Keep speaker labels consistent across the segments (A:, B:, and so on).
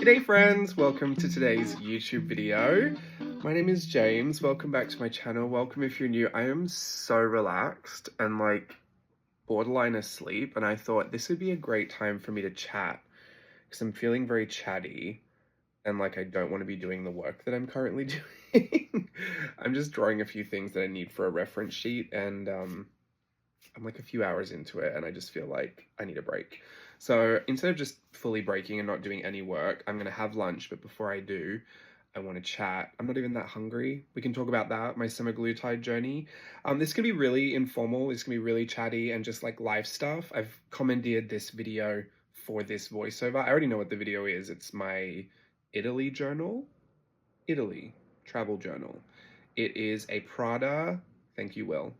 A: G'day friends, welcome to today's YouTube video. My name is James, welcome back to my channel. Welcome if you're new. I am so relaxed and like borderline asleep, and I thought this would be a great time for me to chat because I'm feeling very chatty and like I don't want to be doing the work that I'm currently doing. I'm just drawing a few things that I need for a reference sheet, and I'm like a few hours into it and I just feel like I need a break. So instead of just fully breaking and not doing any work, I'm gonna have lunch, but before I do, I want to chat. I'm not even that hungry. We can talk about that, my semaglutide journey. This can be really informal, this can be really chatty and just like life stuff. I've commandeered this video for this voiceover. I already know what the video is. It's my Italy journal. Italy travel journal. It is a Prada, thank you, Will.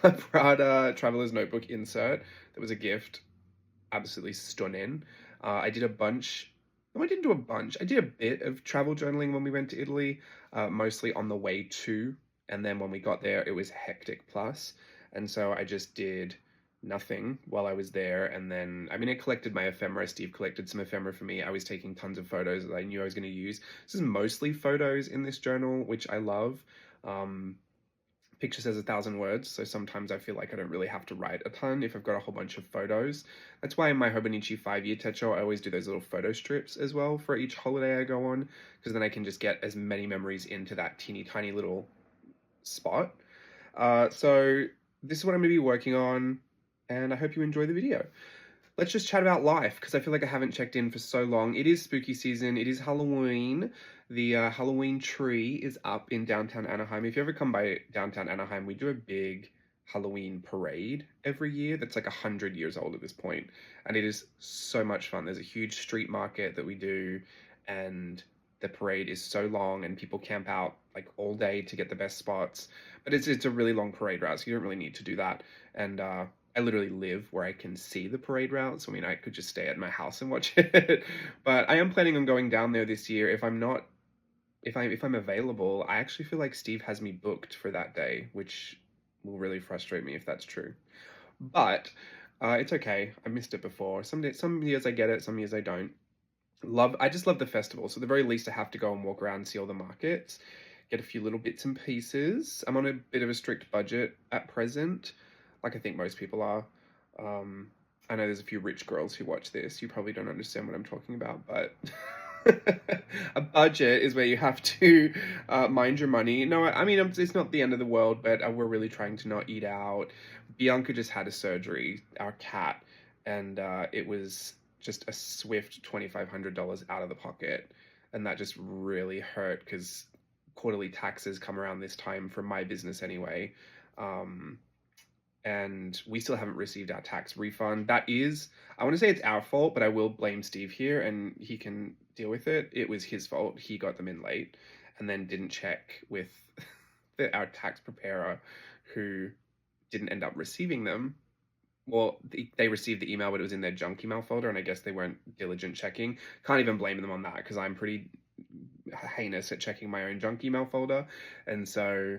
A: A Prada traveler's notebook insert that was a gift. Absolutely stunning. I did a bunch. No, I didn't do a bunch. I did a bit of travel journaling when we went to Italy, mostly on the way to, and then when we got there, it was hectic plus. And so I just did nothing while I was there. And then, I mean, I collected my ephemera. Steve collected some ephemera for me. I was taking tons of photos that I knew I was going to use. This is mostly photos in this journal, which I love. Picture says 1,000 words, so sometimes I feel like I don't really have to write a ton if I've got a whole bunch of photos. That's why in my Hobonichi 5-year techo, I always do those little photo strips as well for each holiday I go on, because then I can just get as many memories into that teeny tiny little spot. So this is what I'm going to be working on, and I hope you enjoy the video. Let's just chat about life, because I feel like I haven't checked in for so long. It is spooky season. It is Halloween. The Halloween tree is up in downtown Anaheim. If you ever come by downtown Anaheim, we do a big Halloween parade every year that's like 100 years old at this point. And it is so much fun. There's a huge street market that we do, and the parade is so long, and people camp out like all day to get the best spots. But it's a really long parade route, so you don't really need to do that. And I literally live where I can see the parade route, so I mean, I could just stay at my house and watch it. But I am planning on going down there this year. If I'm available, I actually feel like Steve has me booked for that day, which will really frustrate me if that's true. But it's okay. I missed it before. Some years I get it, some years I don't. I just love the festival. So at the very least, I have to go and walk around and see all the markets, get a few little bits and pieces. I'm on a bit of a strict budget at present, like I think most people are. I know there's a few rich girls who watch this. You probably don't understand what I'm talking about, but a budget is where you have to mind your money. No, I mean, it's not the end of the world, but we're really trying to not eat out. Bianca just had a surgery, our cat, and it was just a swift $2,500 out of the pocket. And that just really hurt because quarterly taxes come around this time for my business anyway. And we still haven't received our tax refund. That is, I want to say it's our fault, but I will blame Steve here and he can deal with it. It was his fault. He got them in late and then didn't check with our tax preparer, who didn't end up receiving them. Well, they received the email, but it was in their junk email folder, and I guess they weren't diligent checking. Can't even blame them on that because I'm pretty heinous at checking my own junk email folder. And so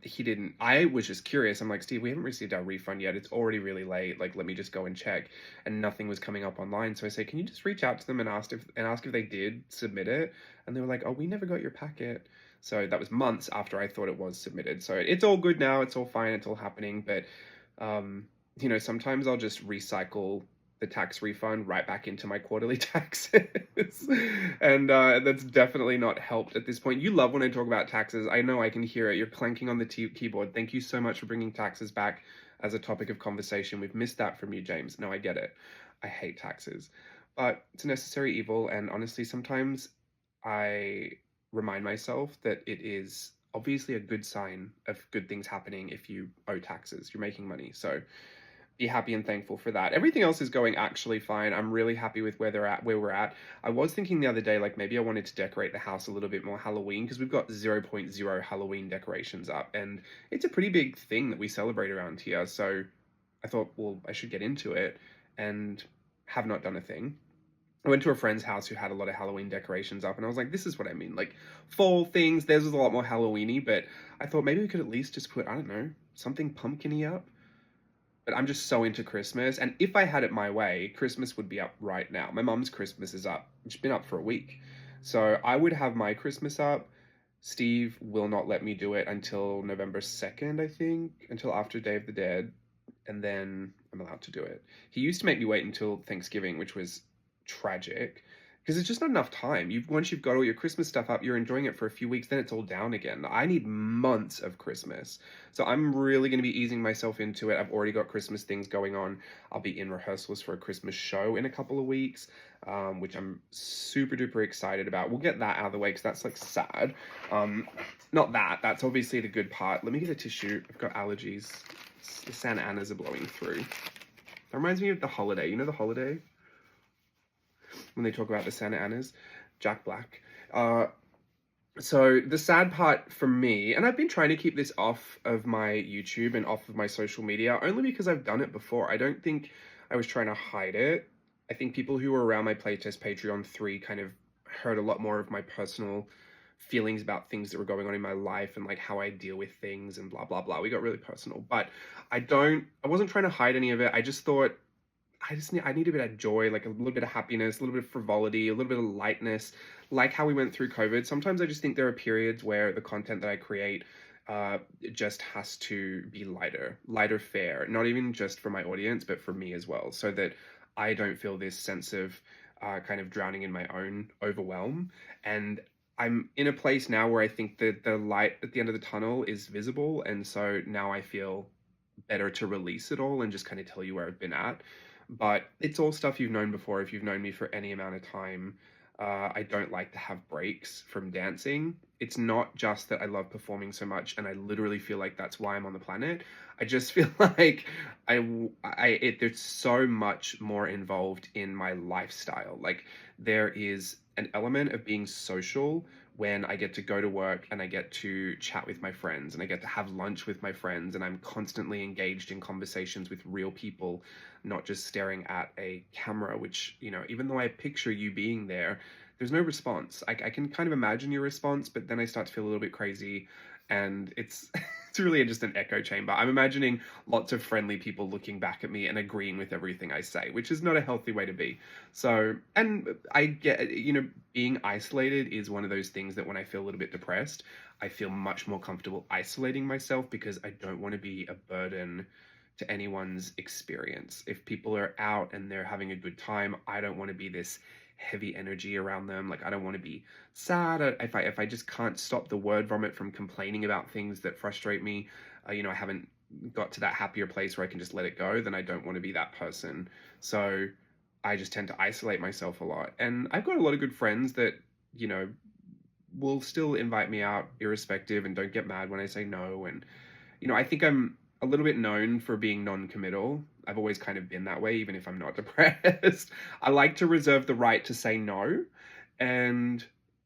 A: he didn't. I was just curious. I'm like, Steve, we haven't received our refund yet. It's already really late. Like, let me just go and check. And nothing was coming up online. So I say, can you just reach out to them and ask if they did submit it? And they were like, oh, we never got your packet. So that was months after I thought it was submitted. So it's all good now. It's all fine. It's all happening. But you know, sometimes I'll just recycle the tax refund right back into my quarterly taxes. And that's definitely not helped at this point. You love when I talk about taxes. I know, I can hear it. You're clanking on the keyboard. Thank you so much for bringing taxes back as a topic of conversation. We've missed that from you, James. No, I get it. I hate taxes, but it's a necessary evil. And honestly, sometimes I remind myself that it is obviously a good sign of good things happening if you owe taxes. You're making money. So be happy and thankful for that. Everything else is going actually fine. I'm really happy with where we're at. I was thinking the other day, like maybe I wanted to decorate the house a little bit more Halloween, because we've got 0.0 Halloween decorations up, and it's a pretty big thing that we celebrate around here. So I thought, well, I should get into it, and have not done a thing. I went to a friend's house who had a lot of Halloween decorations up, and I was like, this is what I mean, like fall things. Theirs was a lot more Halloween-y, but I thought maybe we could at least just put, I don't know, something pumpkin-y up. but I'm just so into Christmas. And if I had it my way, Christmas would be up right now. My mum's Christmas is up. It's been up for a week. So I would have my Christmas up. Steve will not let me do it until November 2nd, I think, until after Day of the Dead. And then I'm allowed to do it. He used to make me wait until Thanksgiving, which was tragic because it's just not enough time. Once you've got all your Christmas stuff up, you're enjoying it for a few weeks, then it's all down again. I need months of Christmas. So I'm really going to be easing myself into it. I've already got Christmas things going on. I'll be in rehearsals for a Christmas show in a couple of weeks, which I'm super duper excited about. We'll get that out of the way because that's like sad. Not that. That's obviously the good part. Let me get a tissue. I've got allergies. The Santa Anas are blowing through. That reminds me of The Holiday. You know The Holiday? When they talk about the Santa Anas, Jack Black. So the sad part for me, and I've been trying to keep this off of my YouTube and off of my social media, only because I've done it before. I don't think I was trying to hide it. I think people who were around my playtest Patreon 3 kind of heard a lot more of my personal feelings about things that were going on in my life and like how I deal with things and blah, blah, blah. We got really personal, but I wasn't trying to hide any of it. I just thought, I need a bit of joy, like a little bit of happiness, a little bit of frivolity, a little bit of lightness, like how we went through COVID. Sometimes I just think there are periods where the content that I create it just has to be lighter fare, not even just for my audience, but for me as well, so that I don't feel this sense of kind of drowning in my own overwhelm. And I'm in a place now where I think that the light at the end of the tunnel is visible, and so now I feel better to release it all and just kind of tell you where I've been at. But it's all stuff you've known before if you've known me for any amount of time. I don't like to have breaks from dancing. It's not just that I love performing so much and I literally feel like that's why I'm on the planet. I just feel like there's so much more involved in my lifestyle. Like there is an element of being social when I get to go to work and I get to chat with my friends and I get to have lunch with my friends and I'm constantly engaged in conversations with real people, not just staring at a camera, which, you know, even though I picture you being there, there's no response. I can kind of imagine your response, but then I start to feel a little bit crazy and it's it's really just an echo chamber. I'm imagining lots of friendly people looking back at me and agreeing with everything I say, which is not a healthy way to be. So, and I get, you know, being isolated is one of those things that when I feel a little bit depressed, I feel much more comfortable isolating myself because I don't want to be a burden to anyone's experience. If people are out and they're having a good time, I don't want to be this heavy energy around them. Like I don't want to be sad. If I just can't stop the word vomit from complaining about things that frustrate me, you know, I haven't got to that happier place where I can just let it go, then I don't want to be that person. So I just tend to isolate myself a lot. And I've got a lot of good friends that, you know, will still invite me out irrespective and don't get mad when I say no. And, you know, I think I'm a little bit known for being non-committal. I've always kind of been that way, even if I'm not depressed. I like to reserve the right to say no, and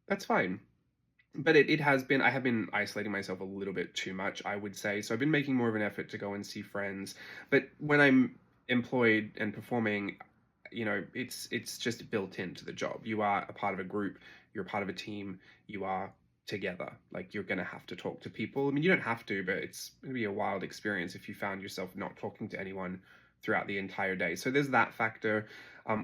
A: that's fine. But it has been, I have been isolating myself a little bit too much, I would say. So I've been making more of an effort to go and see friends. But when I'm employed and performing, you know, it's just built into the job. You are a part of a group, you're a part of a team, you are together. Like you're going to have to talk to people. I mean, you don't have to, but it's going to be a wild experience if you found yourself not talking to anyone throughout the entire day. So there's that factor.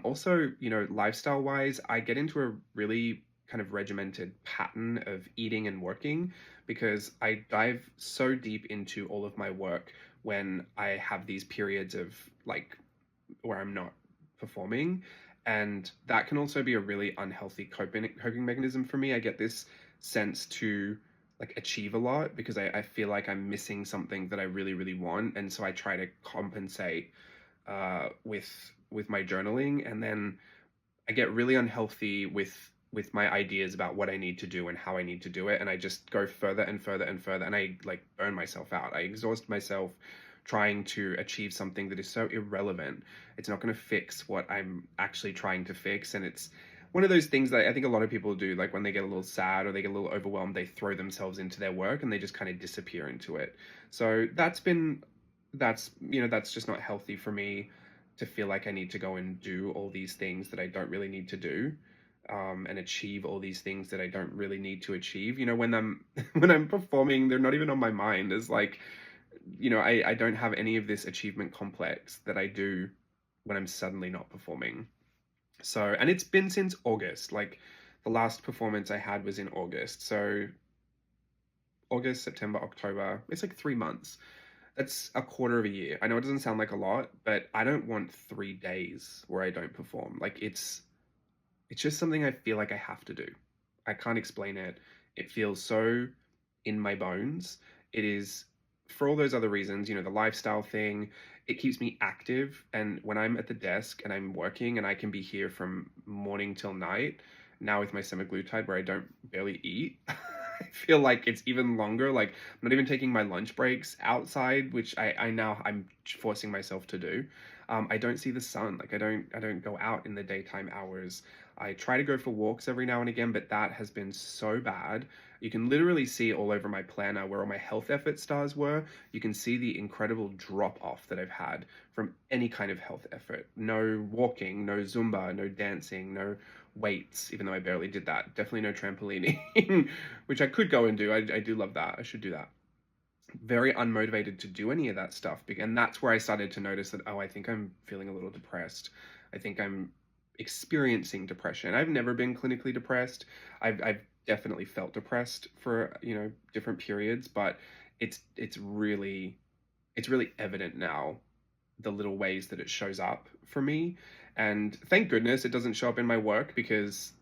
A: Also, you know, lifestyle wise, I get into a really kind of regimented pattern of eating and working because I dive so deep into all of my work when I have these periods of like where I'm not performing. And that can also be a really unhealthy coping mechanism for me. I get this sense to like achieve a lot because I feel like I'm missing something that I really, really want. And so I try to compensate with my journaling. And then I get really unhealthy with my ideas about what I need to do and how I need to do it. And I just go further and further and further. And I like burn myself out. I exhaust myself trying to achieve something that is so irrelevant. It's not going to fix what I'm actually trying to fix. And it's one of those things that I think a lot of people do, like when they get a little sad or they get a little overwhelmed, they throw themselves into their work and they just kind of disappear into it. So that's just not healthy for me to feel like I need to go and do all these things that I don't really need to do. And achieve all these things that I don't really need to achieve. You know, when I'm when I'm performing, they're not even on my mind. It's like you know, I don't have any of this achievement complex that I do when I'm suddenly not performing. So, and it's been since August. Like the last performance I had was in August. So August, September, October, it's like 3 months. That's a quarter of a year. I know it doesn't sound like a lot, but I don't want 3 days where I don't perform. Like it's just something I feel like I have to do. I can't explain it. It feels so in my bones. It is for all those other reasons, you know, the lifestyle thing, it keeps me active. And when I'm at the desk and I'm working and I can be here from morning till night, now with my semaglutide where I don't barely eat, I feel like it's even longer. Like I'm not even taking my lunch breaks outside, which I'm forcing myself to do. I don't see the sun. Like I don't go out in the daytime hours. I try to go for walks every now and again, but that has been so bad. You can literally see all over my planner where all my health effort stars were. You can see the incredible drop off that I've had from any kind of health effort. No walking, no Zumba, no dancing, no weights, even though I barely did that. Definitely no trampolining, which I could go and do. I do love that. I should do that. Very unmotivated to do any of that stuff. And that's where I started to notice that, oh, I think I'm feeling a little depressed. I think I'm experiencing depression. I've never been clinically depressed. I've definitely felt depressed for, you know, different periods, but it's really evident now, the little ways that it shows up for me. And thank goodness it doesn't show up in my work, because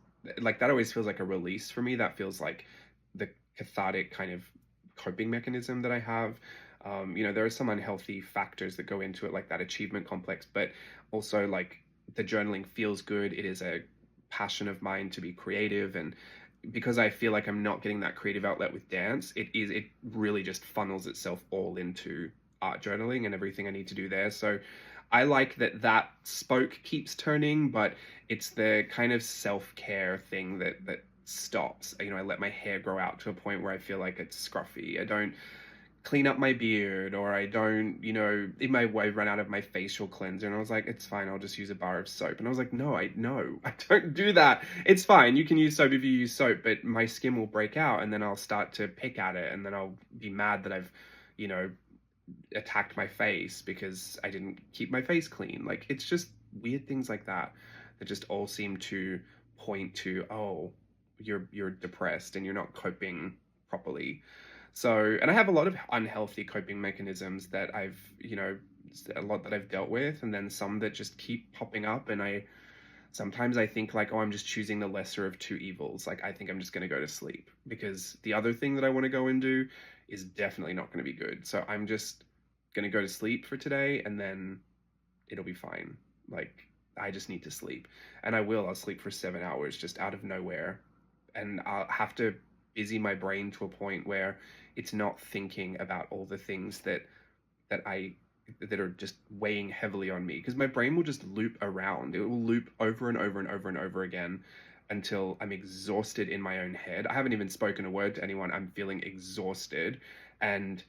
A: like that always feels like a release for me. That feels like the cathartic kind of coping mechanism that I have. You know, there are some unhealthy factors that go into it, like that achievement complex, but also like the journaling feels good. It is a passion of mine to be creative, and because I feel like I'm not getting that creative outlet with dance, it really just funnels itself all into art journaling and everything I need to do there. So I like that spoke keeps turning, but it's the kind of self-care thing that stops. You know, I let my hair grow out to a point where I feel like it's scruffy. I don't clean up my beard, or I don't, you know, in my way run out of my facial cleanser. And I was like, it's fine, I'll just use a bar of soap. And I was like, no, I don't do that. It's fine. You can use soap if you use soap, but my skin will break out and then I'll start to pick at it, and then I'll be mad that I've, you know, attacked my face because I didn't keep my face clean. Like it's just weird things like that that just all seem to point to, oh, you're depressed and you're not coping properly. So, and I have a lot of unhealthy coping mechanisms that I've, you know, a lot that I've dealt with, and then some that just keep popping up. And sometimes I think like, oh, I'm just choosing the lesser of two evils. Like, I think I'm just going to go to sleep because the other thing that I want to go and do is definitely not going to be good. So I'm just going to go to sleep for today, and then it'll be fine. Like, I just need to sleep. And I'll sleep for 7 hours just out of nowhere. And I'll have to busy my brain to a point where it's not thinking about all the things that I that are just weighing heavily on me, because my brain will just loop around. It will loop over and over and over and over again until I'm exhausted in my own head. I haven't even spoken a word to anyone. I'm feeling exhausted, and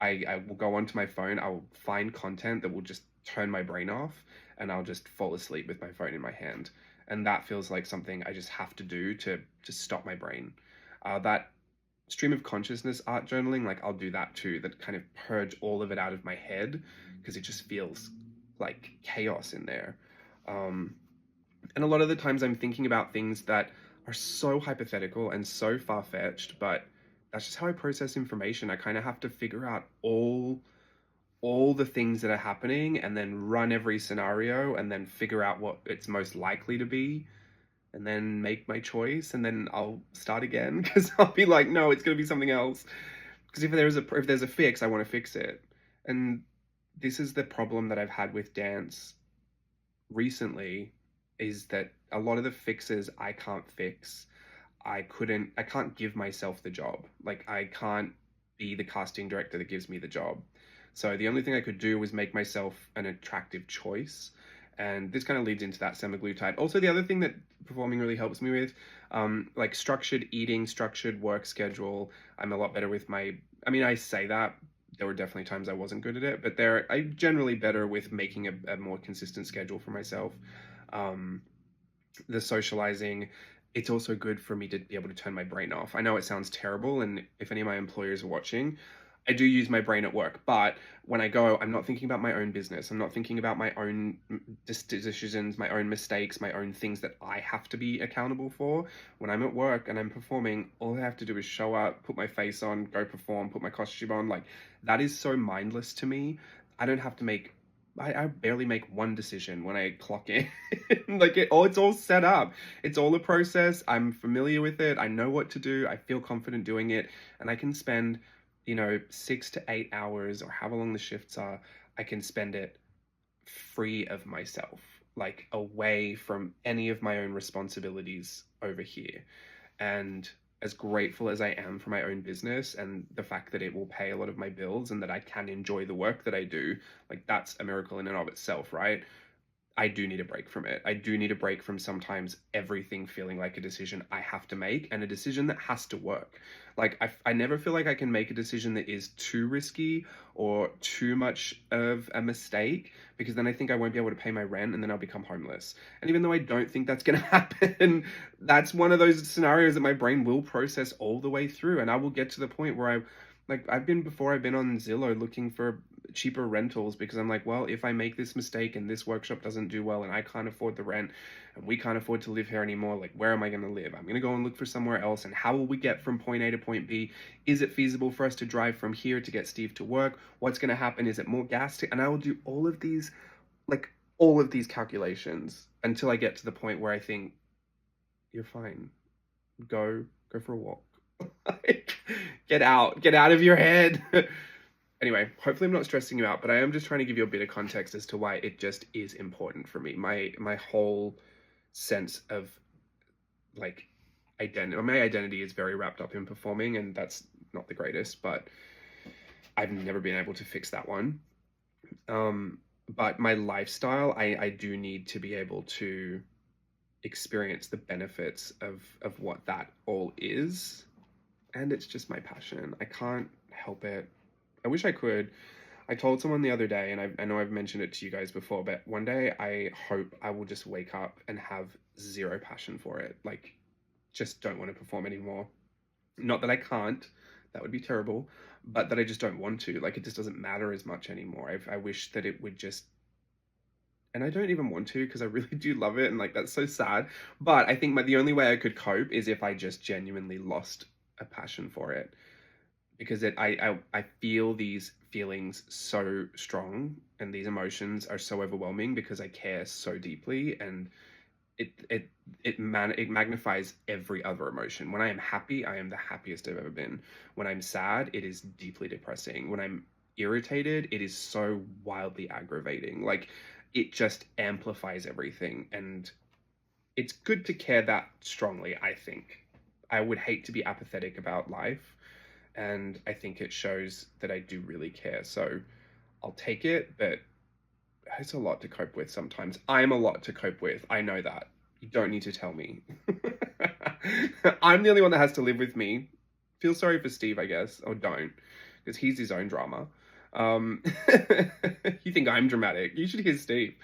A: I will go onto my phone. I'll find content that will just turn my brain off, and I'll just fall asleep with my phone in my hand. And that feels like something I just have to do to stop my brain. That stream of consciousness art journaling, like I'll do that too, that kind of purge all of it out of my head, because it just feels like chaos in there. Um, and a lot of the times I'm thinking about things that are so hypothetical and so far-fetched, but that's just how I process information. I kind of have to figure out all the things that are happening, and then run every scenario, and then figure out what it's most likely to be, and then make my choice, and then I'll start again, because I'll be like, no, it's going to be something else. Because if there's a fix, I want to fix it. And this is the problem that I've had with dance recently, is that a lot of the fixes I can't fix. I can't give myself the job. Like, I can't be the casting director that gives me the job. So the only thing I could do was make myself an attractive choice. And this kind of leads into that semaglutide. Also, the other thing that performing really helps me with, like structured eating, structured work schedule. I'm a lot better with I say that, there were definitely times I wasn't good at it, but I'm generally better with making a more consistent schedule for myself. The socializing, it's also good for me to be able to turn my brain off. I know it sounds terrible, and if any of my employers are watching, I do use my brain at work, but when I go, I'm not thinking about my own business. I'm not thinking about my own decisions, my own mistakes, my own things that I have to be accountable for. When I'm at work and I'm performing, all I have to do is show up, put my face on, go perform, put my costume on. Like, that is so mindless to me. I don't have to make, I barely make one decision when I clock in. Like, it's all set up. It's all a process. I'm familiar with it. I know what to do. I feel confident doing it. And I can spend 6 to 8 hours or however long the shifts are, I can spend it free of myself, like away from any of my own responsibilities over here. And as grateful as I am for my own business and the fact that it will pay a lot of my bills and that I can enjoy the work that I do, like that's a miracle in and of itself, right? I do need a break from it. I do need a break from sometimes everything feeling like a decision I have to make and a decision that has to work. Like, I never feel like I can make a decision that is too risky or too much of a mistake, because then I think I won't be able to pay my rent and then I'll become homeless. And even though I don't think that's going to happen, that's one of those scenarios that my brain will process all the way through. And I will get to the point where I've been on Zillow looking for cheaper rentals because I'm like, well, if I make this mistake and this workshop doesn't do well and I can't afford the rent and we can't afford to live here anymore, like, where am I going to live? I'm going to go and look for somewhere else. And how will we get from point A to point B? Is it feasible for us to drive from here to get Steve to work? What's going to happen? Is it more gas? And I will do all of these calculations until I get to the point where I think, you're fine. Go for a walk. Like, get out of your head. Anyway, hopefully I'm not stressing you out, but I am just trying to give you a bit of context as to why it just is important for me. My whole sense of like identity, my identity is very wrapped up in performing, and that's not the greatest, but I've never been able to fix that one. But my lifestyle, I do need to be able to experience the benefits of what that all is. And it's just my passion. I can't help it. I wish I could. I told someone the other day, and I know I've mentioned it to you guys before, but one day I hope I will just wake up and have zero passion for it. Like, just don't want to perform anymore. Not that I can't, that would be terrible, but that I just don't want to. Like, it just doesn't matter as much anymore. I wish that it would just, and I don't even want to because I really do love it, and like, that's so sad. But I think the only way I could cope is if I just genuinely lost a passion for it, because I feel these feelings so strong and these emotions are so overwhelming because I care so deeply, and it magnifies every other emotion. When I am happy, I am the happiest I've ever been. When I'm sad, it is deeply depressing. When I'm irritated, it is so wildly aggravating. Like, it just amplifies everything, and it's good to care that strongly, I think. I would hate to be apathetic about life, and I think it shows that I do really care. So I'll take it, but it's a lot to cope with sometimes. I'm a lot to cope with. I know that. You don't need to tell me. I'm the only one that has to live with me. Feel sorry for Steve, I guess, or don't, because he's his own drama. You think I'm dramatic? You should hear Steve.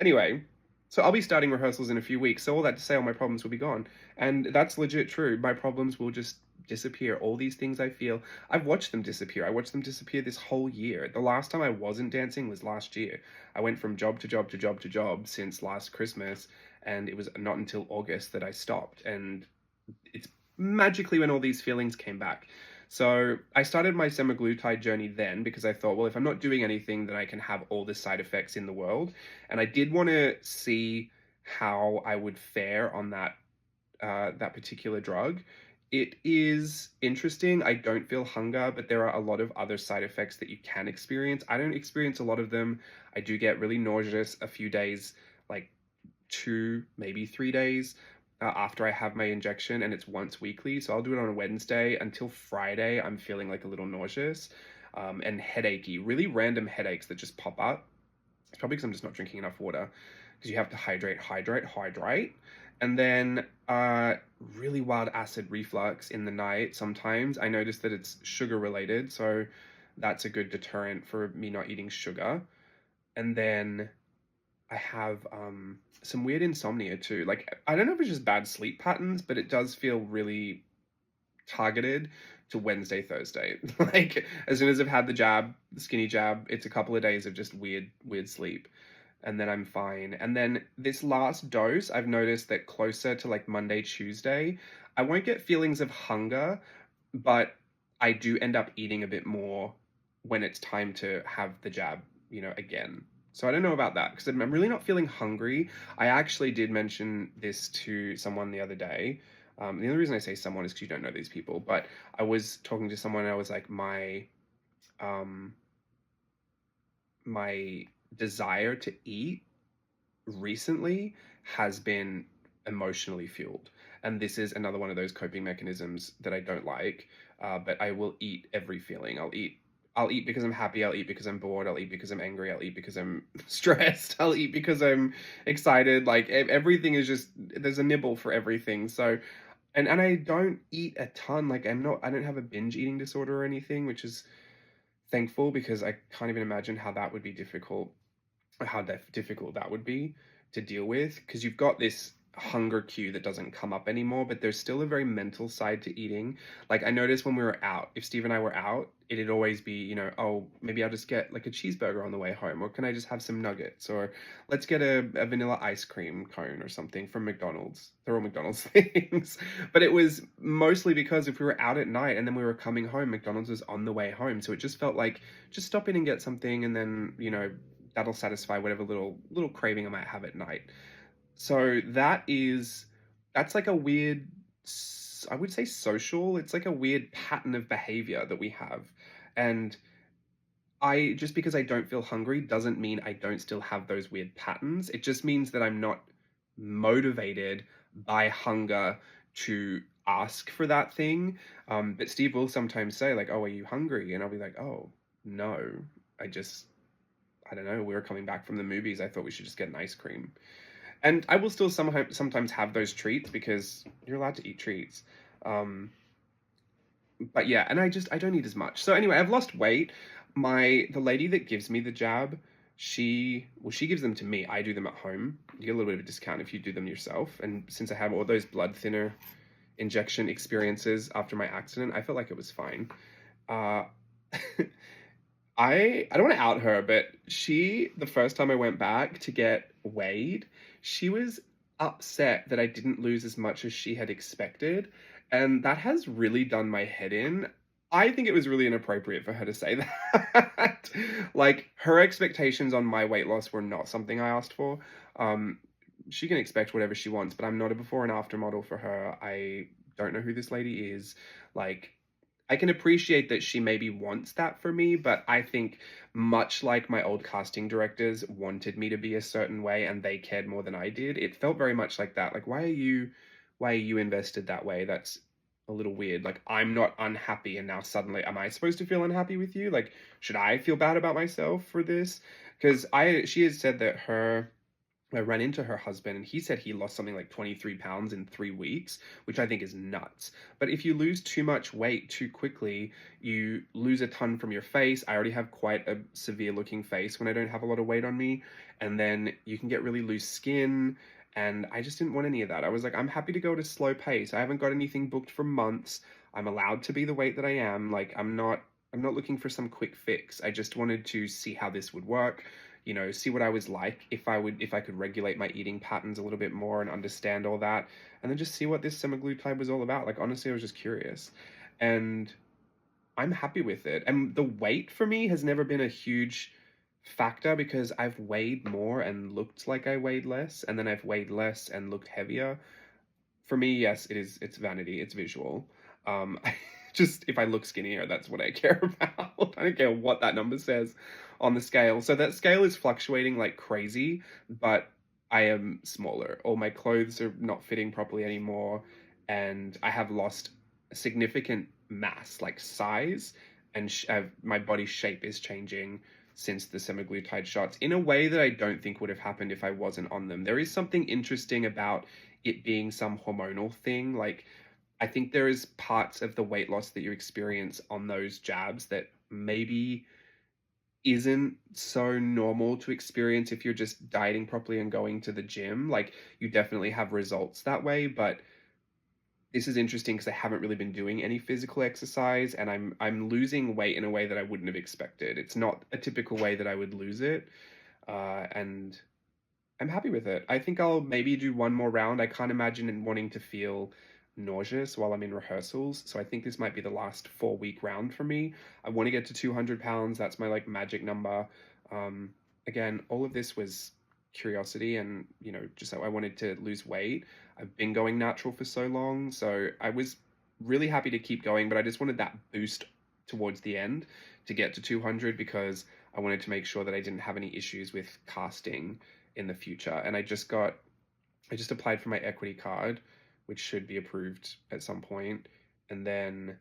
A: Anyway, so I'll be starting rehearsals in a few weeks. So all that to say, all my problems will be gone, and that's legit true. My problems will just disappear. All these things I feel, I've watched them disappear. I watched them disappear this whole year. The last time I wasn't dancing was last year. I went from job to job to job to job since last Christmas, and it was not until August that I stopped. And it's magically when all these feelings came back. So I started my semaglutide journey then because I thought, well, if I'm not doing anything, then I can have all the side effects in the world. And I did want to see how I would fare on that particular drug. It is interesting. I don't feel hunger, but there are a lot of other side effects that you can experience. I don't experience a lot of them. I do get really nauseous a few days, like 2, maybe 3 days after I have my injection, and it's once weekly. So I'll do it on a Wednesday until Friday. I'm feeling like a little nauseous and headachy, really random headaches that just pop up. It's probably because I'm just not drinking enough water, because you have to hydrate. And then really wild acid reflux in the night sometimes. I notice that it's sugar related, so that's a good deterrent for me not eating sugar. And then I have some weird insomnia too. Like, I don't know if it's just bad sleep patterns, but it does feel really targeted to Wednesday, Thursday. Like, as soon as I've had the jab, the skinny jab, it's a couple of days of just weird sleep. And then I'm fine. And then this last dose, I've noticed that closer to like Monday, Tuesday, I won't get feelings of hunger, but I do end up eating a bit more when it's time to have the jab, again. So I don't know about that because I'm really not feeling hungry. I actually did mention this to someone the other day. The only reason I say someone is because you don't know these people, but I was talking to someone and I was like, um, my desire to eat recently has been emotionally fueled. And this is another one of those coping mechanisms that I don't like. But I will eat every feeling. I'll eat because I'm happy. I'll eat because I'm bored. I'll eat because I'm angry. I'll eat because I'm stressed. I'll eat because I'm excited. Like everything is just, there's a nibble for everything. So, and I don't eat a ton. Like I don't have a binge eating disorder or anything, which is thankful because I can't even imagine how that would be difficult, how difficult that would be to deal with, because you've got this hunger cue that doesn't come up anymore, but there's still a very mental side to eating. Like I noticed when we were out, if Steve and I were out, it'd always be, oh, maybe I'll just get like a cheeseburger on the way home, or can I just have some nuggets, or let's get a vanilla ice cream cone or something from McDonald's. They're all McDonald's things. But it was mostly because if we were out at night and then we were coming home, McDonald's was on the way home, so it just felt like just stop in and get something, and then that'll satisfy whatever little craving I might have at night. So that's like a weird, I would say social. It's like a weird pattern of behavior that we have. And just because I don't feel hungry doesn't mean I don't still have those weird patterns. It just means that I'm not motivated by hunger to ask for that thing. But Steve will sometimes say like, oh, are you hungry? And I'll be like, oh, no, I don't know, we were coming back from the movies. I thought we should just get an ice cream. And I will still sometimes have those treats because you're allowed to eat treats. But yeah, and I don't eat as much. So anyway, I've lost weight. The lady that gives me the jab, she gives them to me. I do them at home. You get a little bit of a discount if you do them yourself. And since I have all those blood thinner injection experiences after my accident, I felt like it was fine. Uh, I don't want to out her, but the first time I went back to get weighed, she was upset that I didn't lose as much as she had expected. And that has really done my head in. I think it was really inappropriate for her to say that. Like, her expectations on my weight loss were not something I asked for. She can expect whatever she wants, but I'm not a before and after model for her. I don't know who this lady is. Like, I can appreciate that she maybe wants that for me, but I think much like my old casting directors wanted me to be a certain way and they cared more than I did, it felt very much like that. Like, why are you invested that way? That's a little weird. Like, I'm not unhappy and now suddenly am I supposed to feel unhappy with you? Like, should I feel bad about myself for this? Because she has said that I ran into her husband and he said he lost something like 23 pounds in 3 weeks, which I think is nuts. But if you lose too much weight too quickly, you lose a ton from your face. I already have quite a severe looking face when I don't have a lot of weight on me. And then you can get really loose skin. And I just didn't want any of that. I was like, I'm happy to go at a slow pace. I haven't got anything booked for months. I'm allowed to be the weight that I am. Like, I'm not looking for some quick fix. I just wanted to see how this would work, see what I was like, if I could regulate my eating patterns a little bit more and understand all that, and then just see what this semaglutide was all about. Like, honestly, I was just curious. And I'm happy with it. And the weight for me has never been a huge factor because I've weighed more and looked like I weighed less, and then I've weighed less and looked heavier. For me, yes, it's vanity, it's visual. I just, if I look skinnier, that's what I care about. I don't care what that number says on the scale. So that scale is fluctuating like crazy, but I am smaller. All my clothes are not fitting properly anymore, and I have lost significant mass, like size, and my body shape is changing since the semaglutide shots in a way that I don't think would have happened if I wasn't on them. There is something interesting about it being some hormonal thing. Like, I think there is parts of the weight loss that you experience on those jabs that maybe isn't so normal to experience if you're just dieting properly and going to the gym. Like, you definitely have results that way, but this is interesting because I haven't really been doing any physical exercise, and I'm losing weight in a way that I wouldn't have expected. It's not a typical way that I would lose it, and I'm happy with it. I think I'll maybe do one more round. I can't imagine wanting to feel nauseous while I'm in rehearsals, so I think this might be the last 4-week round for me. I want to get to 200 pounds. That's my like magic number. Um, Again, all of this was curiosity, and just so I wanted to lose weight. I've been going natural for so long, so I was really happy to keep going, but I just wanted that boost towards the end to get to 200 because I wanted to make sure that I didn't have any issues with casting in the future. And I just applied for my equity card, which should be approved at some point. And then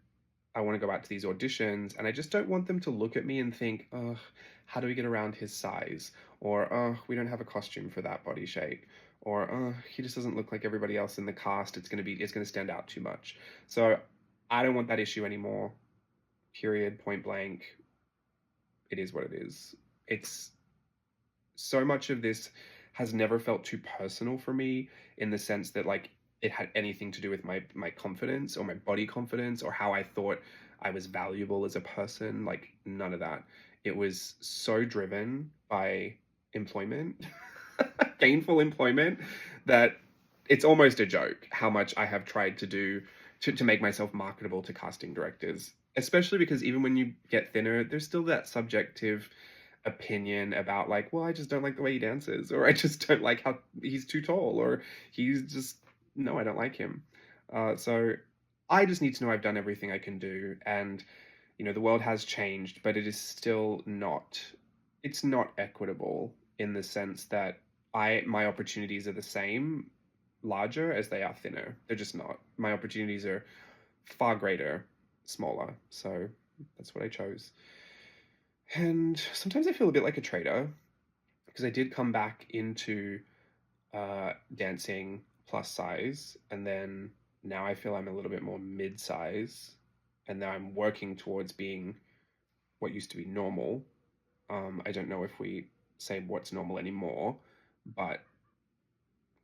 A: I want to go out to these auditions, and I just don't want them to look at me and think, oh, how do we get around his size? Or, oh, we don't have a costume for that body shape. Or, oh, he just doesn't look like everybody else in the cast. It's going to stand out too much. So I don't want that issue anymore. Period, point blank. It is what it is. It's so much of this has never felt too personal for me, in the sense that like it had anything to do with my confidence or my body confidence or how I thought I was valuable as a person. Like, none of that. It was so driven by employment, gainful employment, that it's almost a joke how much I have tried to do to make myself marketable to casting directors, especially because even when you get thinner, there's still that subjective opinion about like, well, I just don't like the way he dances, or I just don't like how he's too tall, or he's just, no, I don't like him. So I just need to know I've done everything I can do, and the world has changed, but it is still not, it's not equitable in the sense that my opportunities are the same, larger as they are thinner. They're just not. My opportunities are far greater, smaller. So that's what I chose. And sometimes I feel a bit like a traitor, because I did come back into dancing plus size, and then now I feel I'm a little bit more mid size, and now I'm working towards being what used to be normal. I don't know if we say what's normal anymore, but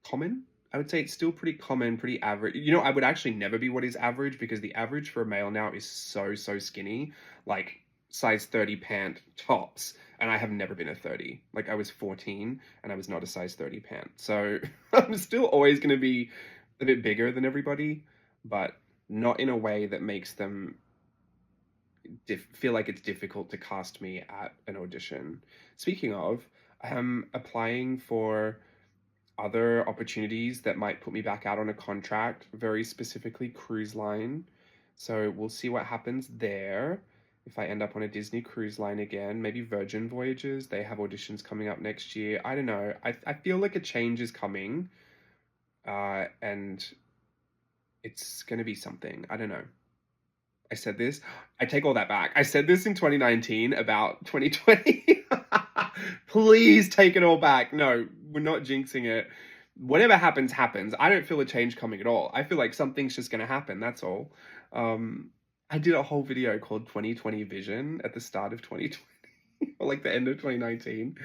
A: common. I would say it's still pretty common, pretty average. I would actually never be what is average, because the average for a male now is so skinny, like size 30 pant tops, and I have never been a 30. Like, I was 14 and I was not a size 30 pant. So I'm still always going to be a bit bigger than everybody, but not in a way that makes them feel like it's difficult to cast me at an audition. Speaking of, I am applying for other opportunities that might put me back out on a contract, very specifically cruise line. So we'll see what happens there. If I end up on a Disney cruise line again, maybe Virgin Voyages, they have auditions coming up next year. I don't know. I feel like a change is coming, and it's going to be something. I don't know. I said this. I take all that back. I said this in 2019 about 2020. Please take it all back. No, we're not jinxing it. Whatever happens, happens. I don't feel a change coming at all. I feel like something's just going to happen. That's all. I did a whole video called 2020 Vision at the start of 2020, or like the end of 2019.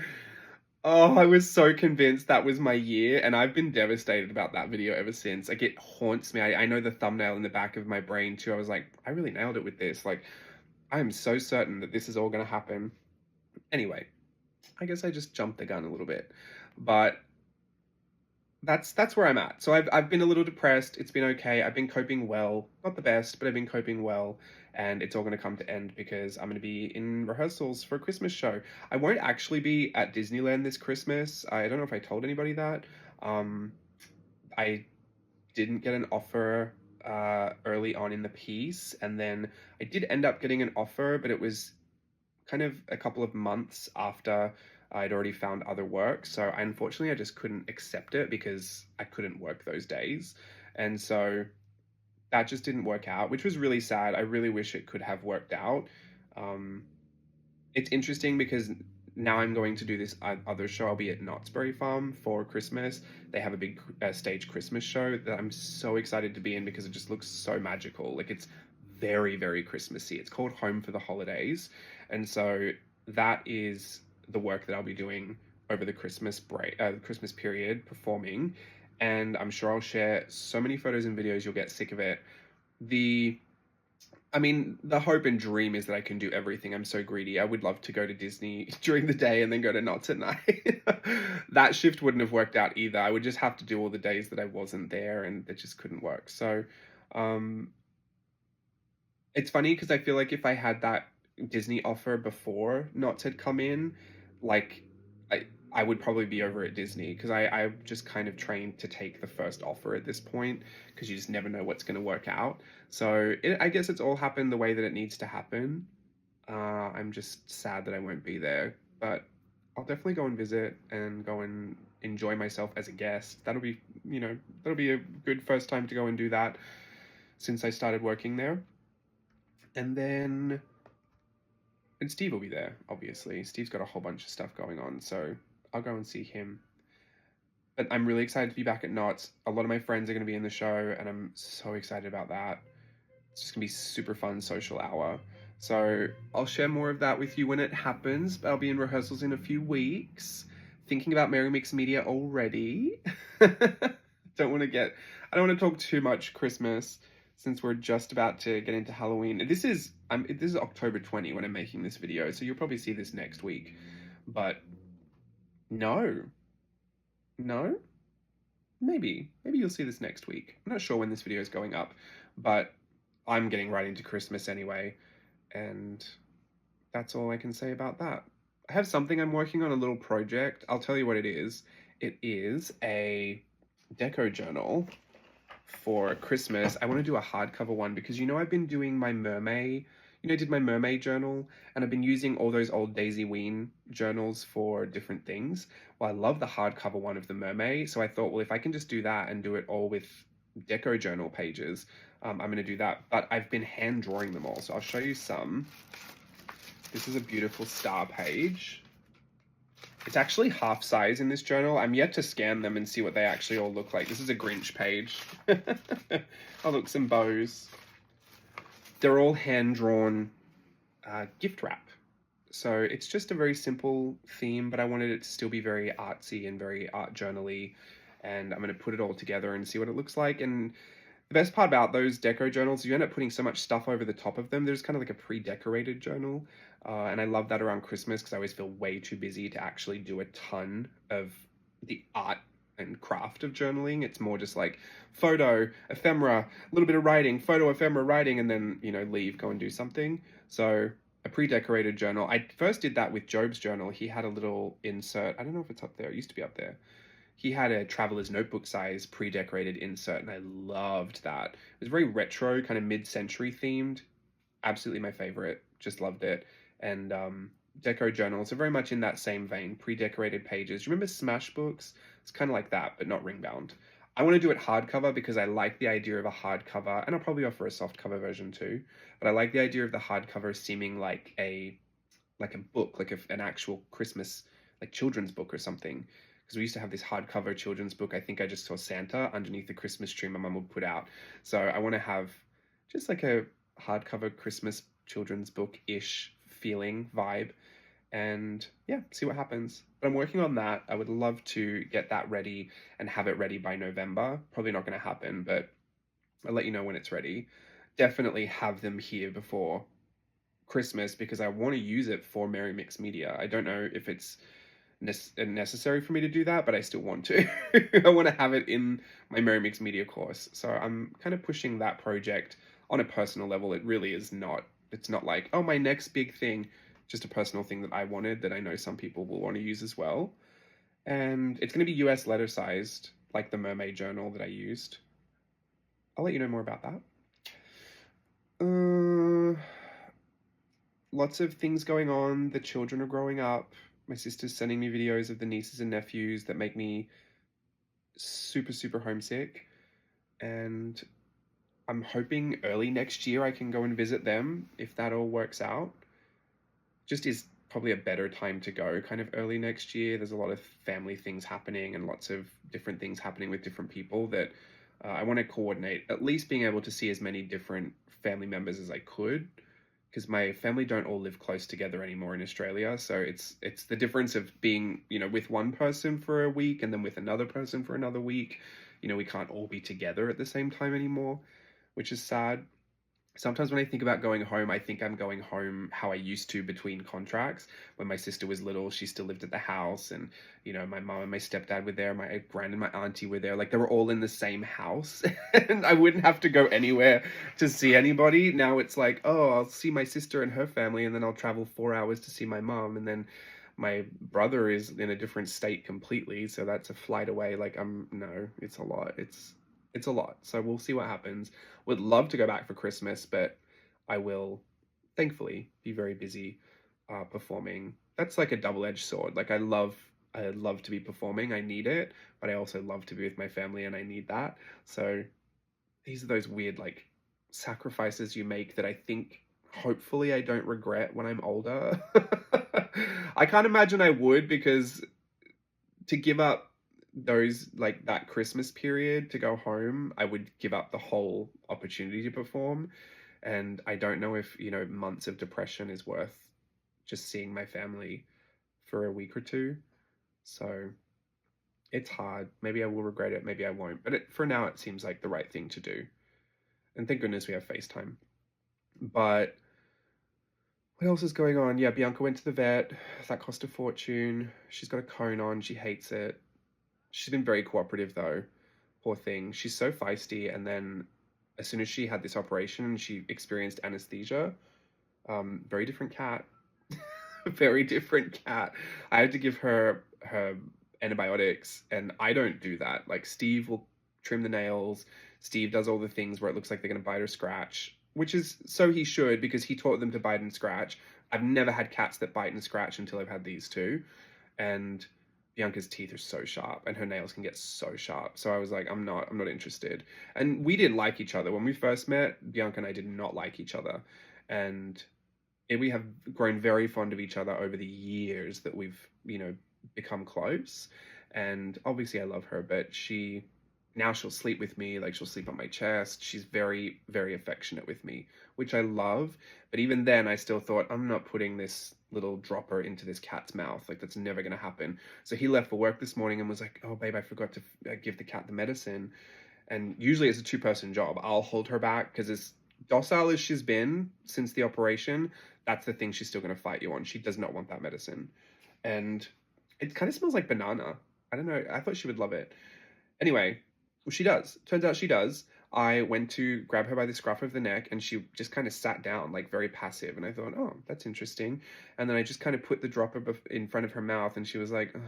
A: Oh, I was so convinced that was my year, and I've been devastated about that video ever since. Like, it haunts me. I know the thumbnail in the back of my brain too. I was like, I really nailed it with this. Like, I am so certain that this is all going to happen. Anyway, I guess I just jumped the gun a little bit, but that's where I'm at. So I've been a little depressed. It's been okay. I've been coping well. Not the best, but I've been coping well. And it's all going to come to end because I'm going to be in rehearsals for a Christmas show. I won't actually be at Disneyland this Christmas. I don't know if I told anybody that. I didn't get an offer early on in the piece, and then I did end up getting an offer, but it was kind of a couple of months after I'd already found other work. So unfortunately, I just couldn't accept it because I couldn't work those days. And so that just didn't work out, which was really sad. I really wish it could have worked out. It's interesting because now I'm going to do this other show. I'll be at Knott's Berry Farm for Christmas. They have a big stage Christmas show that I'm so excited to be in because it just looks so magical. Like, it's very, very Christmassy. It's called Home for the Holidays. And so that is the work that I'll be doing over the Christmas break, Christmas period, performing. and I'm sure I'll share so many photos and videos you'll get sick of it. The I mean, the hope and dream is that I can do everything. I'm so greedy. I would love to go to Disney during the day and then go to Knott's at night. That shift wouldn't have worked out either. I would just have to do all the days that I wasn't there, and that just couldn't work. So, um, it's funny because I feel like if I had that Disney offer before Knott's had come in, like I would probably be over at Disney because I'm just kind of trained to take the first offer at this point because you just never know what's going to work out. So I guess it's all happened the way that it needs to happen. I'm just sad that I won't be there, but I'll definitely go and visit and go and enjoy myself as a guest. That'll be a good first time to go and do that since I started working there. And then, and Steve will be there, obviously. Steve's got a whole bunch of stuff going on, so I'll go and see him. But I'm really excited to be back at Knott's. A lot of my friends are going to be in the show, and I'm so excited about that. It's just going to be super fun social hour. So I'll share more of that with you when it happens. I'll be in rehearsals in a few weeks. Thinking about Merry Mix Media already. I don't want to talk too much Christmas since we're just about to get into Halloween. This is October 20 when I'm making this video, so you'll probably see this next week. But no, maybe you'll see this next week. I'm not sure when this video is going up, but I'm getting right into Christmas anyway, and that's all I can say about that. I have something I'm working on, a little project. I'll tell you what it is. It is a deco journal for Christmas. I want to do a hardcover one because I've been doing my mermaid, I did my mermaid journal, and I've been using all those old Daisy Ween journals for different things. Well, I love the hardcover one of the mermaid, so I thought, well, if I can just do that and do it all with deco journal pages, I'm going to do that. But I've been hand drawing them all, so I'll show you some. This is a beautiful star page. It's actually half size in this journal. I'm yet to scan them and see what they actually all look like. This is a Grinch page. Oh, look, some bows. They're all hand-drawn gift wrap. So it's just a very simple theme, but I wanted it to still be very artsy and very art journal-y. And I'm going to put it all together and see what it looks like. And the best part about those deco journals, you end up putting so much stuff over the top of them. There's kind of like a pre-decorated journal. And I love that around Christmas because I always feel way too busy to actually do a ton of the art and craft of journaling. It's more just like photo, ephemera, a little bit of writing, photo, ephemera, writing, and then, leave, go and do something. So a pre-decorated journal. I first did that with Job's journal. He had a little insert. I don't know if it's up there. It used to be up there. He had a traveler's notebook size pre-decorated insert, and I loved that. It was very retro, kind of mid-century themed. Absolutely my favorite. Just loved it. And deco journals are very much in that same vein, pre-decorated pages. Remember Smash books? It's kind of like that, but not ring-bound. I want to do it hardcover because I like the idea of a hardcover, and I'll probably offer a softcover version too. But I like the idea of the hardcover seeming like a book, like an actual Christmas, like children's book or something. Because we used to have this hardcover children's book. I think I just saw Santa underneath the Christmas tree my mum would put out. So I want to have just like a hardcover Christmas children's book-ish feeling, vibe, and yeah, see what happens. But I'm working on that. I would love to get that ready and have it ready by November. Probably not going to happen, but I'll let you know when it's ready. Definitely have them here before Christmas because I want to use it for Merry Mix Media. I don't know if it's necessary for me to do that, but I still want to. I want to have it in my Merry Mix Media course. So I'm kind of pushing that project on a personal level. It really is not. It's not like, oh, my next big thing. Just a personal thing that I wanted that I know some people will want to use as well. And it's going to be US letter sized, like the mermaid journal that I used. I'll let you know more about that. Lots of things going on. The children are growing up. My sister's sending me videos of the nieces and nephews that make me super, super homesick. And I'm hoping early next year I can go and visit them if that all works out. Just is probably a better time to go kind of early next year. There's a lot of family things happening and lots of different things happening with different people that I want to coordinate, at least being able to see as many different family members as I could, because my family don't all live close together anymore in Australia. So it's the difference of being, with one person for a week and then with another person for another week. We can't all be together at the same time anymore, which is sad. Sometimes when I think about going home, I think I'm going home how I used to between contracts. When my sister was little, she still lived at the house, and my mom and my stepdad were there, my grand and my auntie were there. Like, they were all in the same house, and I wouldn't have to go anywhere to see anybody. Now it's like, oh, I'll see my sister and her family, and then I'll travel 4 hours to see my mom, and then my brother is in a different state completely, so that's a flight away. Like, no, it's a lot. It's a lot. So we'll see what happens. Would love to go back for Christmas, but I will, thankfully, be very busy performing. That's like a double-edged sword. Like, I love to be performing. I need it, but I also love to be with my family, and I need that. So these are those weird, like, sacrifices you make that I think hopefully I don't regret when I'm older. I can't imagine I would, because to give up those, like, that Christmas period to go home, I would give up the whole opportunity to perform. And I don't know if, months of depression is worth just seeing my family for a week or two. So it's hard. Maybe I will regret it, maybe I won't. But for now, it seems like the right thing to do. And thank goodness we have FaceTime. But what else is going on? Yeah, Bianca went to the vet. That cost a fortune. She's got a cone on. She hates it. She's been very cooperative, though. Poor thing. She's so feisty. And then as soon as she had this operation, she experienced anesthesia. Very different cat. Very different cat. I had to give her antibiotics, and I don't do that. Like, Steve will trim the nails. Steve does all the things where it looks like they're going to bite or scratch, which is so he should, because he taught them to bite and scratch. I've never had cats that bite and scratch until I've had these two. And Bianca's teeth are so sharp, and her nails can get so sharp. So I was like, I'm not interested. And we didn't like each other. When we first met, Bianca and I did not like each other. And we have grown very fond of each other over the years that we've, become close. And obviously I love her, but now she'll sleep with me. Like, she'll sleep on my chest. She's very, very affectionate with me, which I love. But even then, I still thought, I'm not putting this little dropper into this cat's mouth. Like, that's never going to happen. So he left for work this morning and was like, oh, babe, I forgot to give the cat the medicine. And usually it's a two-person job. I'll hold her back, because as docile as she's been since the operation, that's the thing she's still going to fight you on. She does not want that medicine. And it kind of smells like banana. I don't know. I thought she would love it. Anyway, well, she does. Turns out she does. I went to grab her by the scruff of the neck, and she just kind of sat down, like, very passive. And I thought, oh, that's interesting. And then I just kind of put the dropper in front of her mouth, and she was like, ugh,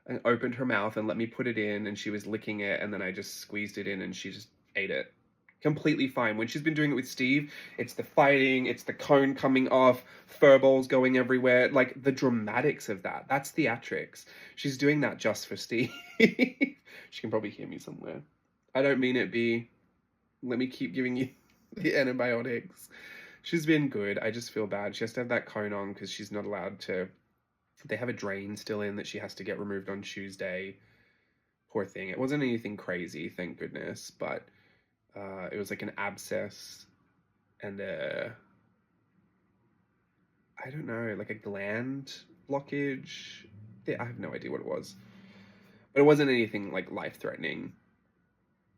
A: and opened her mouth and let me put it in, and she was licking it, and then I just squeezed it in, and she just ate it. Completely fine. When she's been doing it with Steve, it's the fighting, it's the cone coming off, fur balls going everywhere, like, the dramatics of that. That's theatrics. She's doing that just for Steve. She can probably hear me somewhere. I don't mean it, B. Let me keep giving you the antibiotics. She's been good. I just feel bad. She has to have that cone on because she's not allowed to. They have a drain still in that she has to get removed on Tuesday. Poor thing. It wasn't anything crazy, thank goodness, but it was like an abscess and I don't know, like a gland blockage. I have no idea what it was. But it wasn't anything like life-threatening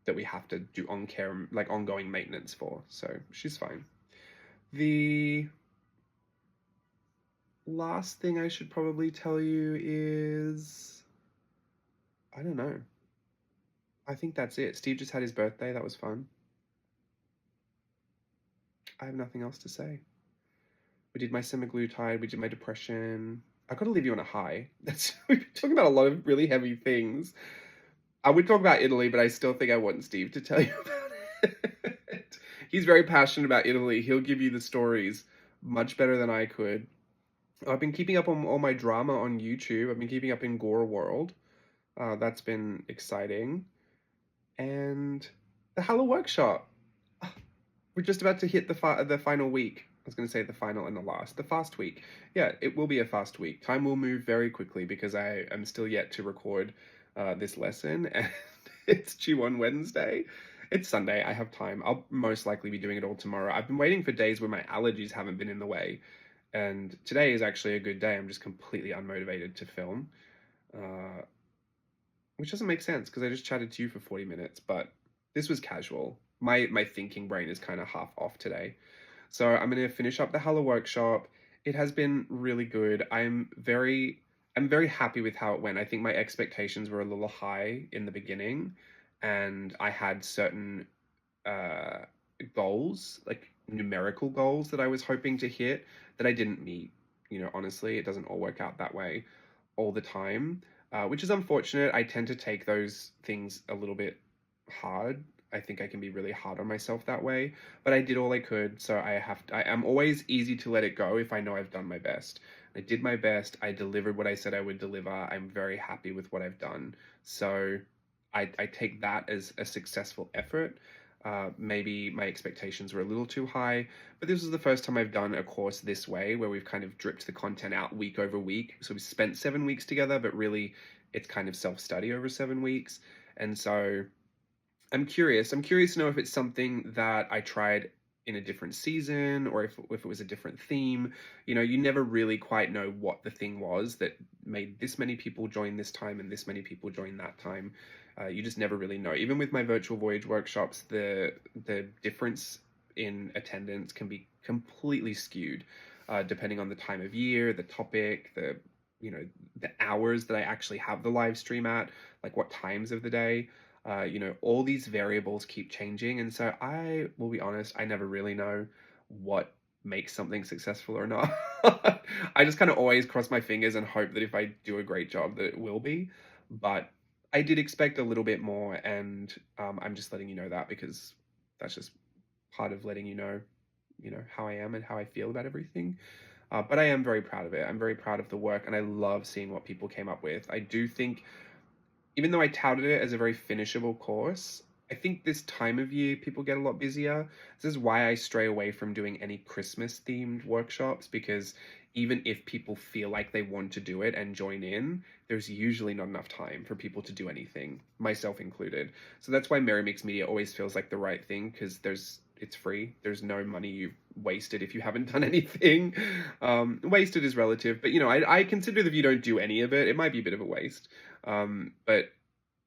A: that we have to do ongoing maintenance for. So she's fine. The last thing I should probably tell you is, I don't know. I think that's it. Steve just had his birthday. That was fun. I have nothing else to say. We did my Semaglutide. We did my depression. I've got to leave you on a high. We've been talking about a lot of really heavy things. I would talk about Italy, but I still think I want Steve to tell you about it. He's very passionate about Italy. He'll give you the stories much better than I could. I've been keeping up on all my drama on YouTube. I've been keeping up in Gore World. That's been exciting. And the Hello Workshop. We're just about to hit the final week. I was going to say the final and the last. The fast week. Yeah, it will be a fast week. Time will move very quickly because I am still yet to record this lesson. And it's due on Wednesday. It's Sunday. I have time. I'll most likely be doing it all tomorrow. I've been waiting for days where my allergies haven't been in the way. And today is actually a good day. I'm just completely unmotivated to film, uh, which doesn't make sense because I just chatted to you for 40 minutes, but this was casual. My thinking brain is kind of half off today. So I'm going to finish up the Hello workshop. It has been really good. I'm very happy with how it went. I think my expectations were a little high in the beginning, and I had certain uh, goals, like numerical goals that I was hoping to hit that I didn't meet. Honestly, it doesn't all work out that way all the time, which is unfortunate. I tend to take those things a little bit hard. I think I can be really hard on myself that way, but I did all I could. So I'm always easy to let it go if I know I've done my best. I did my best. I delivered what I said I would deliver. I'm very happy with what I've done. So I take that as a successful effort. Maybe my expectations were a little too high, but this is the first time I've done a course this way where we've kind of dripped the content out week over week. So we spent 7 weeks together, but really it's kind of self-study over 7 weeks. And so I'm curious. I'm curious to know if it's something that I tried in a different season or if it was a different theme. You never really quite know what the thing was that made this many people join this time and this many people join that time. You just never really know. Even with my virtual voyage workshops, the difference in attendance can be completely skewed, depending on the time of year, the topic, the hours that I actually have the live stream at, like what times of the day. All these variables keep changing. And so I will be honest, I never really know what makes something successful or not. I just kind of always cross my fingers and hope that if I do a great job, that it will be. But I did expect a little bit more, and I'm just letting you know that because that's just part of letting how I am and how I feel about everything. But I am very proud of it. I'm very proud of the work, and I love seeing what people came up with. I do think even though I touted it as a very finishable course, I think this time of year people get a lot busier. This is why I stray away from doing any Christmas themed workshops, because even if people feel like they want to do it and join in, there's usually not enough time for people to do anything, myself included. So that's why Merry Mixed Media always feels like the right thing, because it's free. There's no money you've wasted if you haven't done anything. Wasted is relative, but I consider that if you don't do any of it, it might be a bit of a waste. But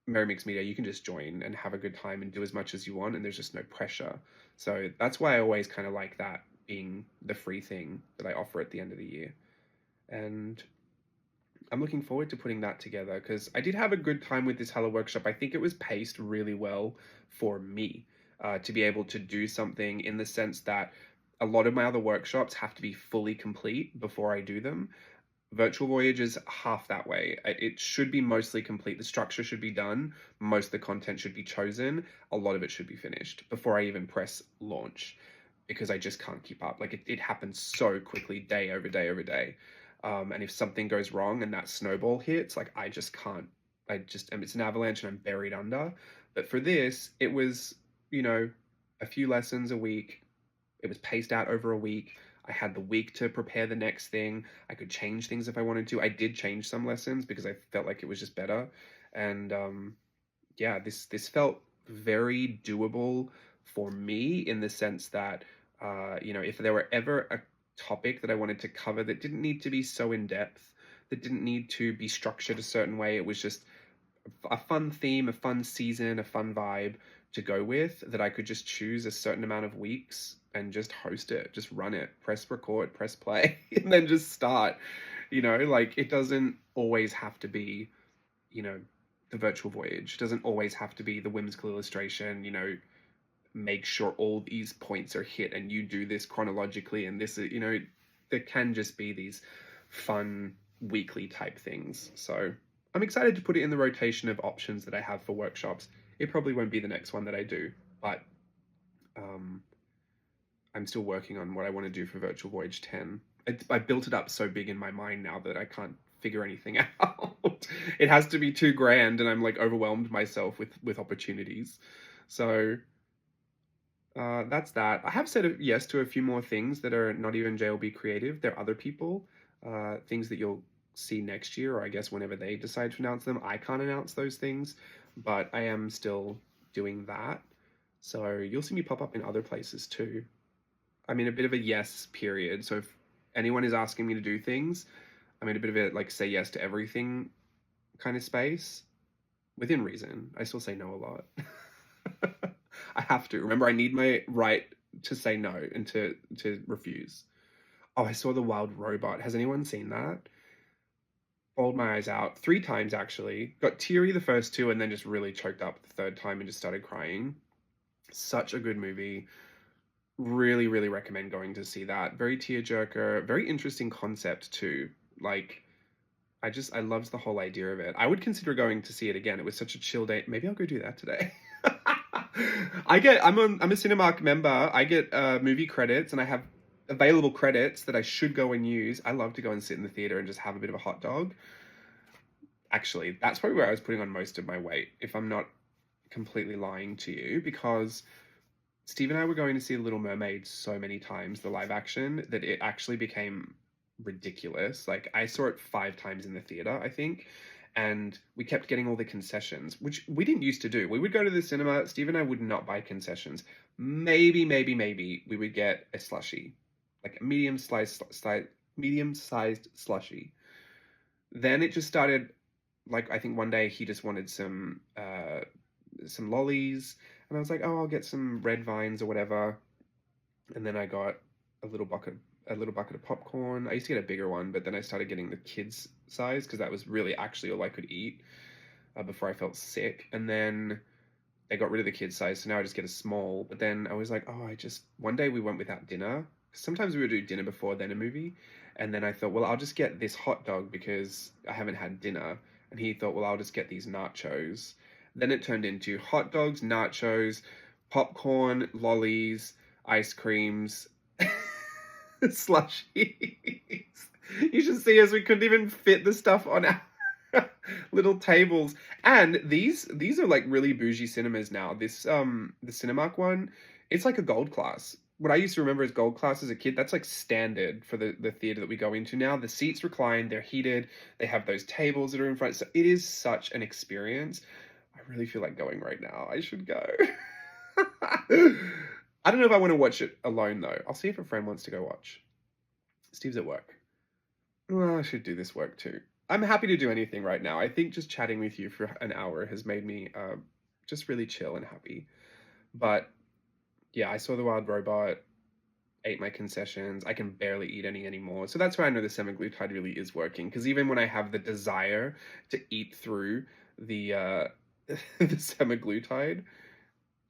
A: Merry Mixed Media, you can just join and have a good time and do as much as you want, and there's just no pressure. So that's why I always kind of like that being the free thing that I offer at the end of the year. And I'm looking forward to putting that together because I did have a good time with this Hello workshop. I think it was paced really well for me to be able to do something, in the sense that a lot of my other workshops have to be fully complete before I do them. Virtual Voyage is half that way. It should be mostly complete. The structure should be done. Most of the content should be chosen. A lot of it should be finished before I even press launch, because I just can't keep up. Like it happens so quickly, day over day over day. And if something goes wrong and that snowball hits, like I just can't. It's an avalanche and I'm buried under. But for this, it was, a few lessons a week. It was paced out over a week. I had the week to prepare the next thing. I could change things if I wanted to. I did change some lessons because I felt like it was just better. And yeah, this felt very doable for me, in the sense that if there were ever a topic that I wanted to cover that didn't need to be so in depth, that didn't need to be structured a certain way, it was just a fun theme, a fun season, a fun vibe to go with, that I could just choose a certain amount of weeks and just host it, just run it, press record, press play, and then just start. Like it doesn't always have to be, the virtual voyage. It doesn't always have to be the whimsical illustration, make sure all these points are hit and you do this chronologically, and this is, there can just be these fun weekly type things. So I'm excited to put it in the rotation of options that I have for workshops. It probably won't be the next one that I do, but I'm still working on what I want to do for Virtual Voyage 10. I built it up so big in my mind now that I can't figure anything out. It has to be too grand, and I'm like overwhelmed myself with opportunities. So that's that. I have said yes to a few more things that are not even jlbCREATIVE. They're other people, things that you'll see next year, or I guess whenever they decide to announce them. I can't announce those things, but I am still doing that. So you'll see me pop up in other places too. I'm in a bit of a yes period. So if anyone is asking me to do things, I'm in a bit of a like say yes to everything kind of space within reason. I still say no a lot. I have to. Remember, I need my right to say no and to refuse. Oh, I saw The Wild Robot. Has anyone seen that? Bawled my eyes out 3 times actually. Got teary the first 2 and then just really choked up the third time and just started crying. Such a good movie. Really, really recommend going to see that. Very tearjerker, very interesting concept too. Like, I loved the whole idea of it. I would consider going to see it again. It was such a chill day. Maybe I'll go do that today. I'm a Cinemark member. I get movie credits and I have available credits that I should go and use. I love to go and sit in the theater and just have a bit of a hot dog. Actually, that's probably where I was putting on most of my weight, if I'm not completely lying to you, because Steve and I were going to see Little Mermaid so many times, the live action, that it actually became ridiculous. Like, I saw it 5 times in the theater, I think, and we kept getting all the concessions, which we didn't used to do. We would go to the cinema, Steve and I would not buy concessions. Maybe we would get a slushie, like a medium-sized slushie. Then it just started, like, I think one day he just wanted some lollies, and I was like, oh, I'll get some red vines or whatever. And then I got a little bucket of popcorn. I used to get a bigger one, but then I started getting the kids size because that was really actually all I could eat before I felt sick. And then they got rid of the kids size, so now I just get a small. But then I was like, oh, one day we went without dinner. Sometimes we would do dinner before then a movie. And then I thought, well, I'll just get this hot dog because I haven't had dinner. And he thought, well, I'll just get these nachos. Then it turned into hot dogs, nachos, popcorn, lollies, ice creams, slushies. You should see us. We couldn't even fit the stuff on our little tables. And these are like really bougie cinemas now. This the Cinemark one, it's like a gold class. What I used to remember as gold class as a kid, that's like standard for the theater that we go into now. The seats recline, they're heated, they have those tables that are in front. So it is such an experience. I really feel like going right now. I should go. I don't know if I want to watch it alone though. I'll see if a friend wants to go watch. Steve's at work. Well, I should do this work too. I'm happy to do anything right now. I think just chatting with you for an hour has made me just really chill and happy. But yeah, I saw The Wild Robot, ate my concessions. I can barely eat any anymore. So that's why I know the semaglutide really is working. Because even when I have the desire to eat through the the semaglutide,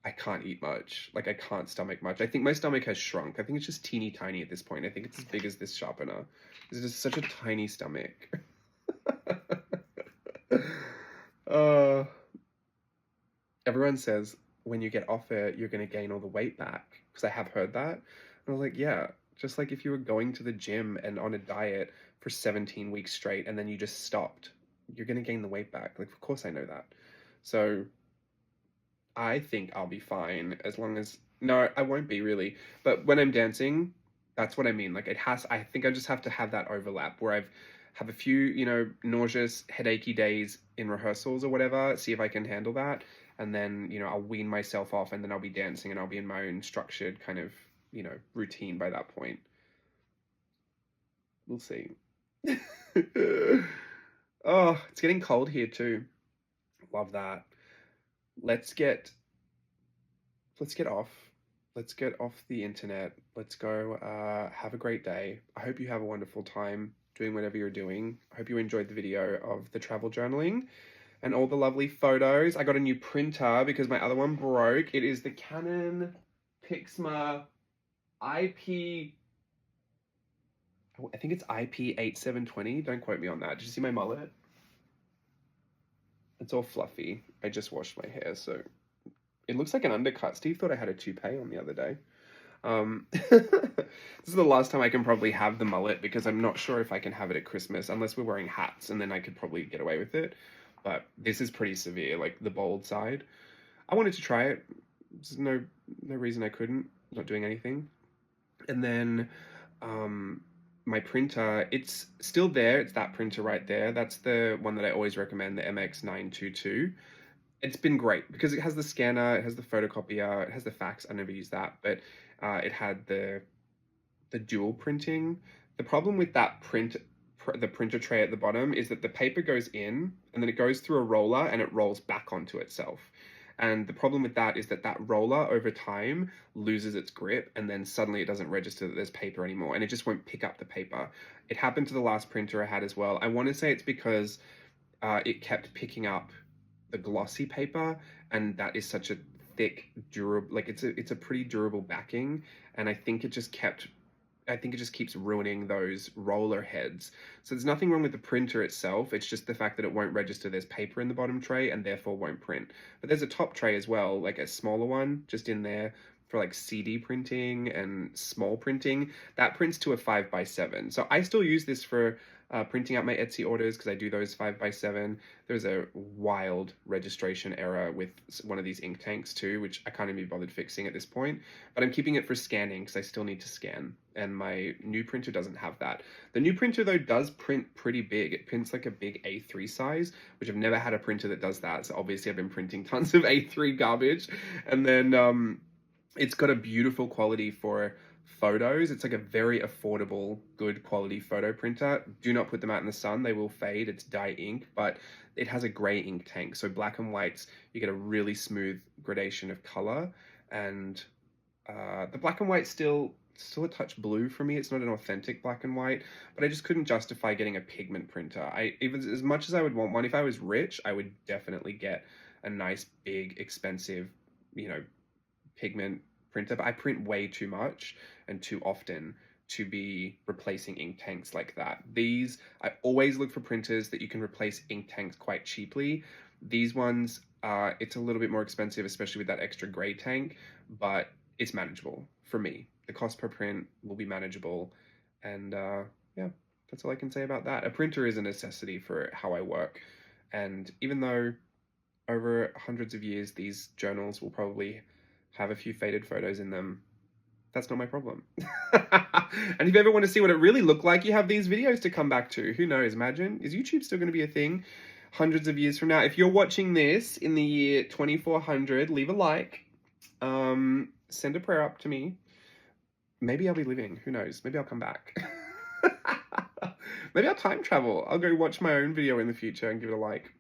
A: I can't eat much. Like, I can't stomach much. I think my stomach has shrunk. I think it's just teeny tiny at this point. I think it's as big as this sharpener. It's just such a tiny stomach. Everyone says when you get off it, you're going to gain all the weight back. Because I have heard that. And I was like, yeah. Just like if you were going to the gym and on a diet for 17 weeks straight and then you just stopped, you're going to gain the weight back. Like, of course I know that. So I think I'll be fine as long as... No, I won't be really. But when I'm dancing, that's what I mean. Like, I think I just have to have that overlap where I've have a few, nauseous, headachy days in rehearsals or whatever, see if I can handle that. And then, I'll wean myself off and then I'll be dancing and I'll be in my own structured kind of, routine by that point. We'll see. Oh, it's getting cold here too. Love that. Let's get off. Let's get off the internet. Let's go have a great day. I hope you have a wonderful time doing whatever you're doing. I hope you enjoyed the video of the travel journaling and all the lovely photos. I got a new printer because my other one broke. It is the Canon Pixma IP... I think it's IP8720. Don't quote me on that. Did you see my mullet? It's all fluffy. I just washed my hair, so it looks like an undercut. Steve thought I had a toupee on the other day. This is the last time I can probably have the mullet because I'm not sure if I can have it at Christmas unless we're wearing hats, and then I could probably get away with it. But this is pretty severe, like the bald side. I wanted to try it. There's no reason I couldn't. Not doing anything. And then my printer, it's still there. It's that printer right there. That's the one that I always recommend, the MX922. it's been great because it has the scanner, it has the photocopier, it has the fax. I never use that, but it had the dual printing. The problem with that the printer tray at the bottom is that the paper goes in and then it goes through a roller and it rolls back onto itself. And the problem with that is that that roller over time loses its grip and then suddenly it doesn't register that there's paper anymore and it just won't pick up the paper. It happened to the last printer I had as well. I want to say it's because it kept picking up the glossy paper, and that is such a thick, durable, like it's a pretty durable backing, and I think it just keeps ruining those roller heads. So there's nothing wrong with the printer itself. It's just the fact that it won't register there's paper in the bottom tray and therefore won't print. But there's a top tray as well, like a smaller one just in there for like CD printing and small printing. That prints to a 5x7. So I still use this for printing out my Etsy orders because I do those 5x7. There's a wild registration error with one of these ink tanks too, which I can't even be bothered fixing at this point. But I'm keeping it for scanning because I still need to scan, and my new printer doesn't have that. The new printer though does print pretty big. It prints like a big A3 size, which I've never had a printer that does that. So obviously I've been printing tons of A3 garbage, and then it's got a beautiful quality for photos. It's like a very affordable, good quality photo printer. Do not put them out in the sun. They will fade. It's dye ink, but it has a gray ink tank. So black and whites, you get a really smooth gradation of color. And the black and white still a touch blue for me. It's not an authentic black and white, but I just couldn't justify getting a pigment printer. Even as much as I would want one, if I was rich, I would definitely get a nice, big, expensive, pigment printer, but I print way too much and too often to be replacing ink tanks like that. I always look for printers that you can replace ink tanks quite cheaply. These ones, it's a little bit more expensive, especially with that extra gray tank, but it's manageable for me. The cost per print will be manageable, and yeah, that's all I can say about that. A printer is a necessity for how I work, and even though over hundreds of years these journals will probably have a few faded photos in them, that's not my problem. And if you ever want to see what it really looked like, you have these videos to come back to. Who knows? Imagine, is YouTube still going to be a thing hundreds of years from now? If you're watching this in the year 2400, leave a like. Send a prayer up to me. Maybe I'll be living. Who knows? Maybe I'll come back. Maybe I'll time travel. I'll go watch my own video in the future and give it a like.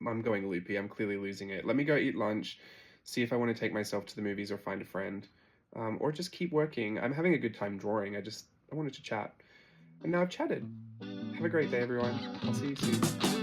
A: I'm going loopy. I'm clearly losing it. Let me go eat lunch, see if I want to take myself to the movies or find a friend, or just keep working. I'm having a good time drawing. I wanted to chat. And now I've chatted. Have a great day, everyone. I'll see you soon.